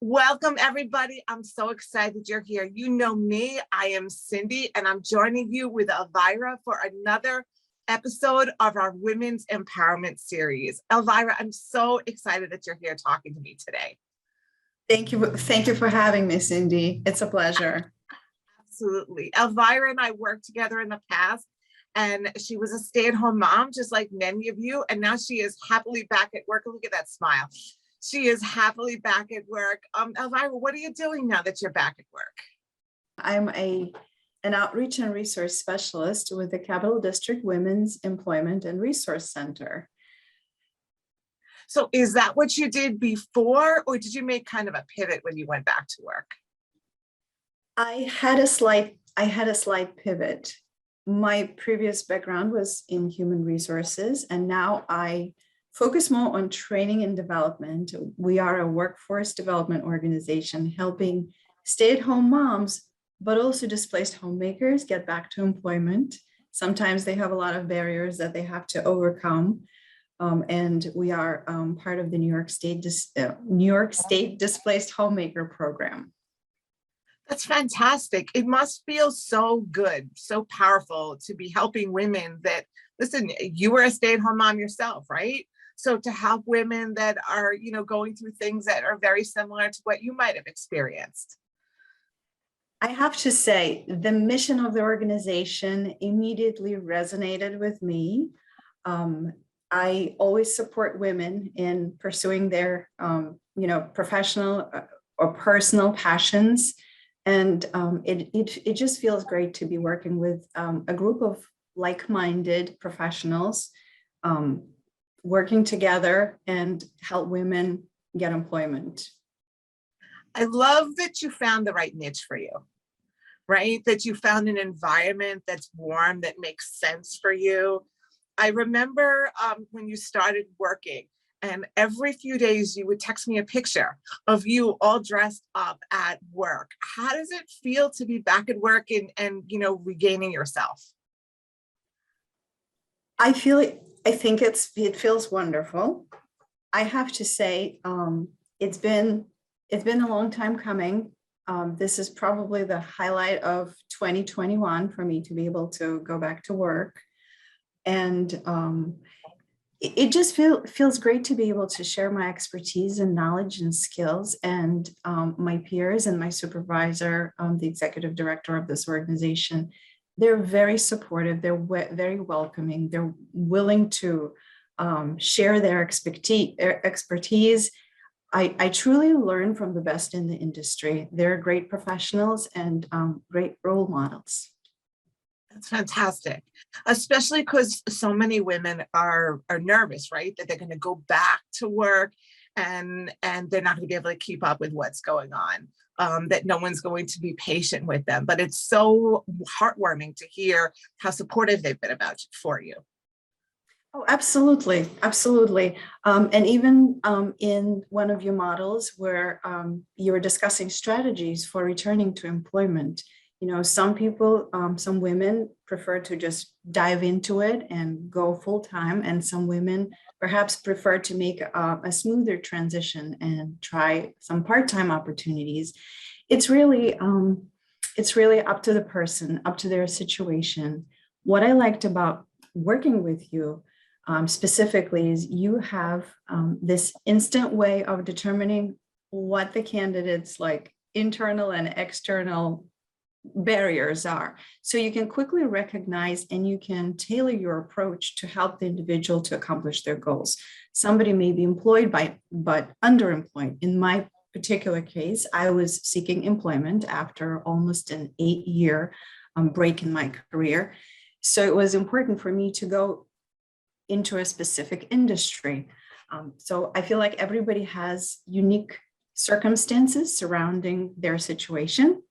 Welcome, everybody. I'm so excited you're here. You know me, I am Cindy, and I'm joining you with Elvira for another episode of our Women's Empowerment Series. Elvira, I'm so excited that you're here talking to me today. Thank you. Thank you for having me, Cindy. It's a pleasure. Absolutely. Elvira and I worked together in the past, and she was a stay-at-home mom, just like many of you, and now she is happily back at work. Look at that smile. She is happily back at work. Elvira, what are you doing now that you're back at work? I'm an outreach and resource specialist with the Capital District Women's Employment and Resource Center. So is that what you did before, or did you make kind of a pivot when you went back to work? I had a slight pivot. My previous background was in human resources, and now I focus more on training and development. We are a workforce development organization helping stay-at-home moms, but also displaced homemakers get back to employment. Sometimes they have a lot of barriers that they have to overcome. And we are part of the New York State Displaced Homemaker Program. That's fantastic. It must feel so good, so powerful to be helping women that, listen, you were a stay-at-home mom yourself, right? So to help women that are, going through things that are very similar to what you might have experienced. I have to say, the mission of the organization immediately resonated with me. I always support women in pursuing their, professional or personal passions. And it just feels great to be working with a group of like-minded professionals working together and help women get employment. I love that you found the right niche for you, right? That you found an environment that's warm, that makes sense for you. I remember when you started working, and every few days you would text me a picture of you all dressed up at work. How does it feel to be back at work and regaining yourself? I think it feels wonderful. I have to say, it's been a long time coming. This is probably the highlight of 2021 for me to be able to go back to work. And it just feels great to be able to share my expertise and knowledge and skills. And my peers and my supervisor, the executive director of this organization, they're very supportive. They're very welcoming. They're willing to share their expertise. I truly learn from the best in the industry. They're great professionals and great role models. That's fantastic, especially because so many women are nervous, right? That they're going to go back to work and they're not going to be able to keep up with what's going on, that no one's going to be patient with them. But it's so heartwarming to hear how supportive they've been for you. Oh, absolutely. Absolutely. And even in one of your models where you were discussing strategies for returning to employment, some people, some women prefer to just dive into it and go full time. And some women perhaps prefer to make a smoother transition and try some part-time opportunities. It's really up to the person, up to their situation. What I liked about working with you specifically is you have this instant way of determining what the candidate's like internal and external barriers are. So you can quickly recognize and you can tailor your approach to help the individual to accomplish their goals. Somebody may be employed but underemployed. In my particular case, I was seeking employment after almost an 8-year break in my career. So it was important for me to go into a specific industry. So I feel like everybody has unique circumstances surrounding their situation.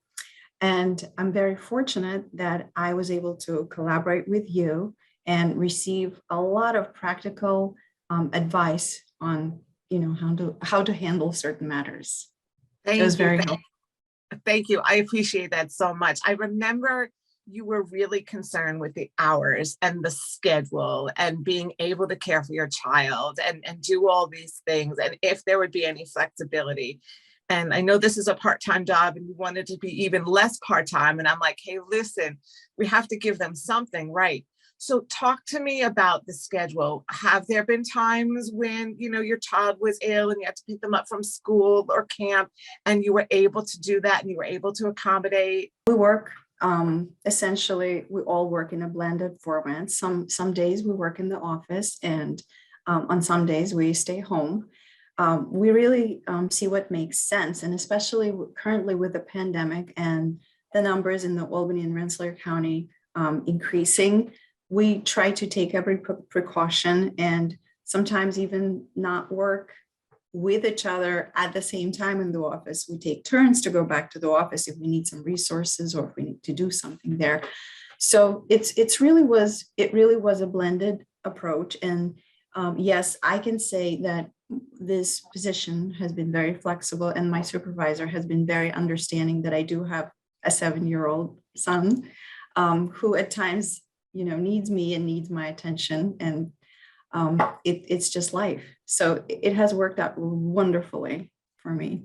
And I'm very fortunate that I was able to collaborate with you and receive a lot of practical advice on, how to handle certain matters. It was very helpful. Thank you. I appreciate that so much. I remember you were really concerned with the hours and the schedule and being able to care for your child and do all these things, and if there would be any flexibility. And I know this is a part-time job and you want it to be even less part-time. And I'm like, hey, listen, we have to give them something, right? So talk to me about the schedule. Have there been times when, your child was ill and you had to pick them up from school or camp and you were able to do that and you were able to accommodate? We work, essentially, we all work in a blended format. Some days we work in the office, and on some days we stay home. We really see what makes sense, and especially currently with the pandemic and the numbers in the Albany and Rensselaer County increasing, we try to take every precaution and sometimes even not work with each other at the same time in the office. We take turns to go back to the office if we need some resources or if we need to do something there. So it really was a blended approach. And yes, I can say that this position has been very flexible, and my supervisor has been very understanding that I do have a 7-year-old son who at times, needs me and needs my attention, and it's just life. So it has worked out wonderfully for me.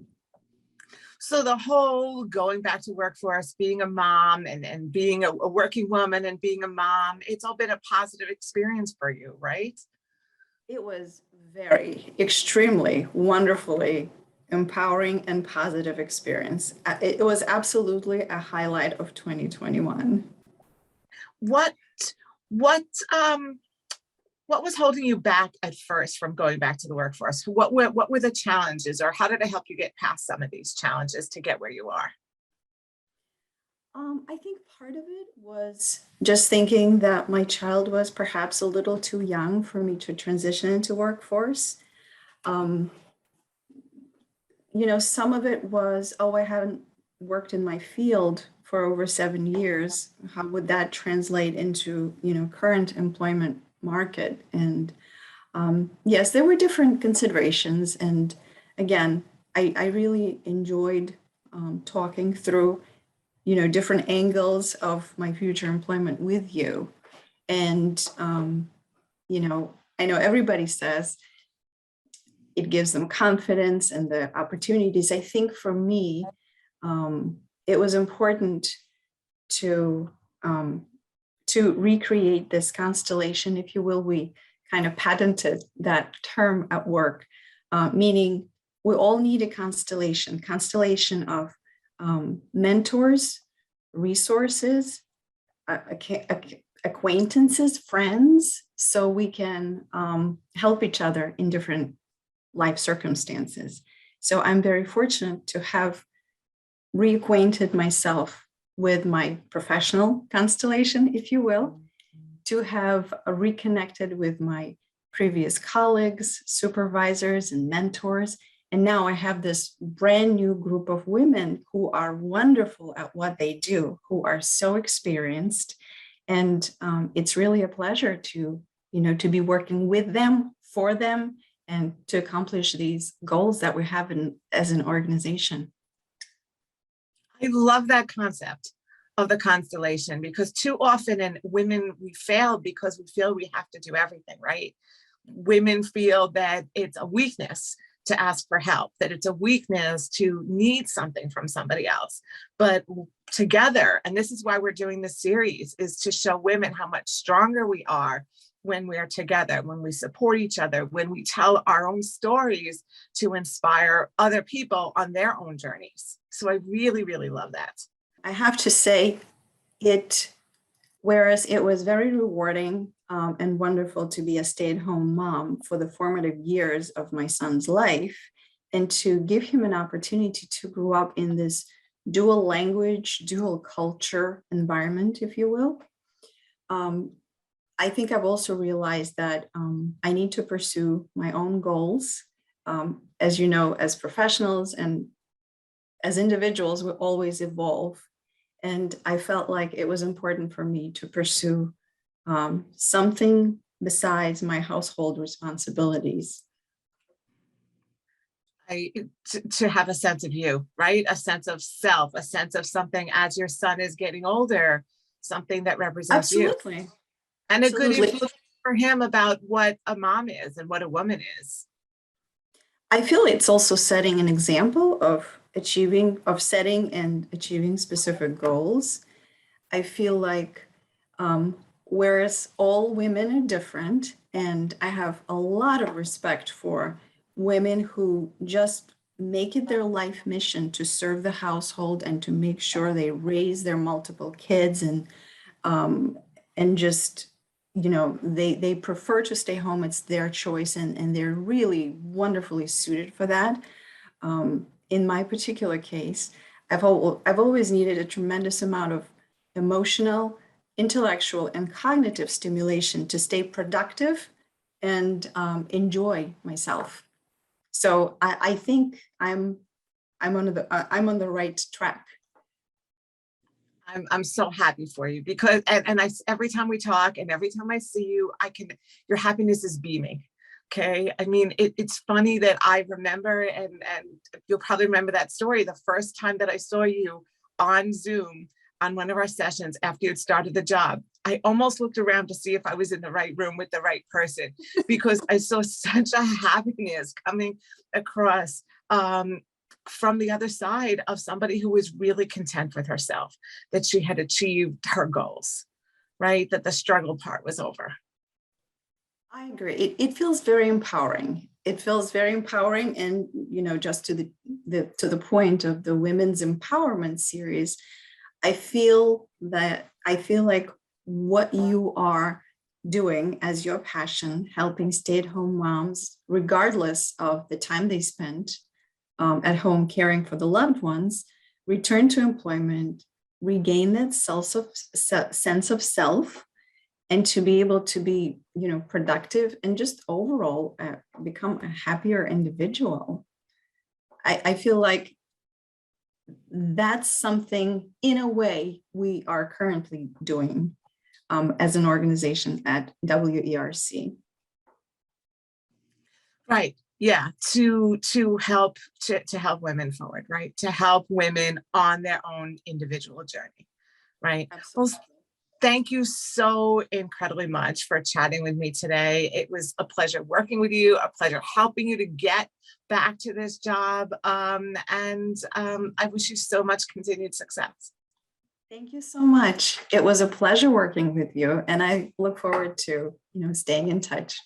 So the whole going back to workforce, being a mom and being a working woman and being a mom, it's all been a positive experience for you, right? It was very, extremely, wonderfully empowering and positive experience. It was absolutely a highlight of 2021. What what was holding you back at first from going back to the workforce? What were the challenges, or how did it help you get past some of these challenges to get where you are? I think part of it was just thinking that my child was perhaps a little too young for me to transition into workforce. Some of it was, oh, I haven't worked in my field for over 7 years. How would that translate into, current employment market? And yes, there were different considerations. And again, I really enjoyed talking through different angles of my future employment with you. And, I know everybody says it gives them confidence and the opportunities. I think for me, it was important to recreate this constellation, if you will. We kind of patented that term at work, meaning we all need a constellation of mentors, resources, acquaintances, friends, so we can help each other in different life circumstances. So I'm very fortunate to have reacquainted myself with my professional constellation, if you will, to have reconnected with my previous colleagues, supervisors, and mentors. And now I have this brand new group of women who are wonderful at what they do, who are so experienced. And it's really a pleasure to be working with them, for them, and to accomplish these goals that we have as an organization. I love that concept of the constellation, because too often in women, we fail because we feel we have to do everything, right? Women feel that it's a weakness to ask for help, that it's a weakness to need something from somebody else. But together, and this is why we're doing this series, is to show women how much stronger we are when we are together, when we support each other, when we tell our own stories to inspire other people on their own journeys. So I really, really love that. I have to say, whereas it was very rewarding and wonderful to be a stay-at-home mom for the formative years of my son's life, and to give him an opportunity to grow up in this dual language, dual culture environment, if you will. I think I've also realized that I need to pursue my own goals. As you know, as professionals and as individuals, we always evolve. And I felt like it was important for me to pursue something besides my household responsibilities. To have a sense of you, right? A sense of self, a sense of something as your son is getting older, something that represents Absolutely. you. And a good Absolutely. influence for him about what a mom is and what a woman is. I feel it's also setting an example of setting and achieving specific goals. I feel like, whereas all women are different, and I have a lot of respect for women who just make it their life mission to serve the household and to make sure they raise their multiple kids, um, and just, they prefer to stay home. It's their choice, and they're really wonderfully suited for that. In my particular case, I've always needed a tremendous amount of emotional, intellectual, and cognitive stimulation to stay productive and enjoy myself. So I think I'm on the right track. I'm so happy for you because, and every time we talk and every time I see you, your happiness is beaming. Okay. I mean, it's funny that I remember, and you'll probably remember that story. The first time that I saw you on Zoom on one of our sessions after you had started the job, I almost looked around to see if I was in the right room with the right person because I saw such a happiness coming across, from the other side of somebody who was really content with herself, that she had achieved her goals, right? That the struggle part was over. I agree. It feels very empowering. It feels very empowering. And, just to the point of the Women's Empowerment series, I feel like what you are doing as your passion, helping stay-at-home moms, regardless of the time they spent at home caring for the loved ones, return to employment, regain that sense of self, and to be able to be, productive and just overall become a happier individual. I feel like that's something, in a way, we are currently doing as an organization at WERC. Right. Yeah. To help women forward, right? To help women on their own individual journey. Right. Absolutely. Well, thank you so incredibly much for chatting with me today. It was a pleasure working with you, a pleasure helping you to get back to this job. And I wish you so much continued success. Thank you so much. It was a pleasure working with you, and I look forward to, staying in touch.